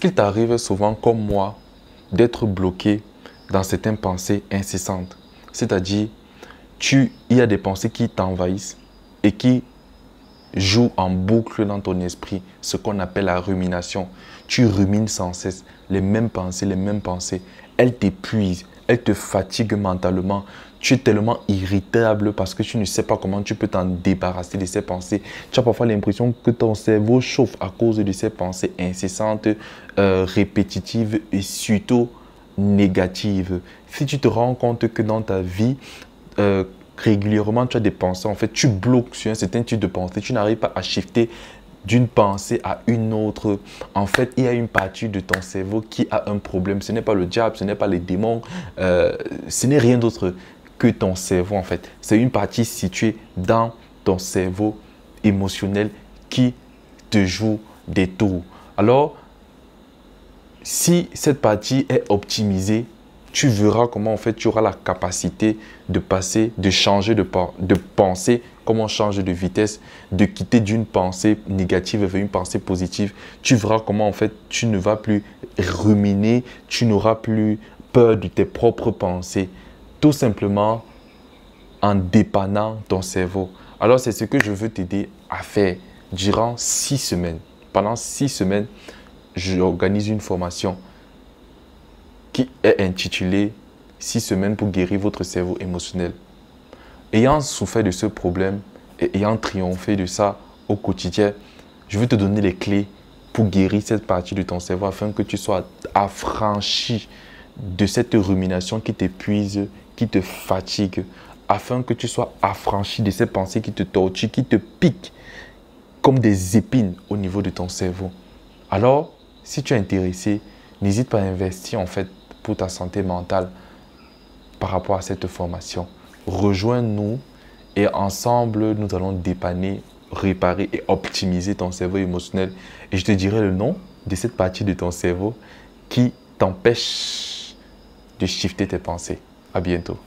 qu'il t'arrive souvent, comme moi, d'être bloqué dans certaines pensées incessantes. C'est-à-dire, il y a des pensées qui t'envahissent et qui jouent en boucle dans ton esprit, ce qu'on appelle la rumination. Tu rumines sans cesse les mêmes pensées, les mêmes pensées. Elles t'épuisent, elles te fatiguent mentalement. Tu es tellement irritable parce que tu ne sais pas comment tu peux t'en débarrasser de ces pensées. Tu as parfois l'impression que ton cerveau chauffe à cause de ces pensées incessantes, répétitives et surtout négatives. Si tu te rends compte que dans ta vie, régulièrement, tu as des pensées, en fait, tu bloques sur un certain type de pensée, tu n'arrives pas à shifter d'une pensée à une autre. En fait, il y a une partie de ton cerveau qui a un problème. Ce n'est pas le diable, ce n'est pas les démons, ce n'est rien d'autre que ton cerveau, en fait. C'est une partie située dans ton cerveau émotionnel qui te joue des tours. Alors, si cette partie est optimisée, tu verras comment en fait tu auras la capacité de passer, de changer de pensée, comment on change de vitesse, de quitter d'une pensée négative vers une pensée positive. Tu verras comment en fait tu ne vas plus ruminer, tu n'auras plus peur de tes propres pensées. Tout simplement en dépannant ton cerveau. Alors c'est ce que je veux t'aider à faire durant 6 semaines. Pendant 6 semaines, j'organise une formation qui est intitulée 6 semaines pour guérir votre cerveau émotionnel. Ayant souffert de ce problème et ayant triomphé de ça au quotidien, je vais te donner les clés pour guérir cette partie de ton cerveau afin que tu sois affranchi de cette rumination qui t'épuise, qui te fatigue, afin que tu sois affranchi de ces pensées qui te torturent, qui te piquent comme des épines au niveau de ton cerveau. Alors, si tu es intéressé, n'hésite pas à investir en fait pour ta santé mentale par rapport à cette formation. Rejoins-nous et ensemble, nous allons dépanner, réparer et optimiser ton cerveau émotionnel. Et je te dirai le nom de cette partie de ton cerveau qui t'empêche de shifter tes pensées. À bientôt.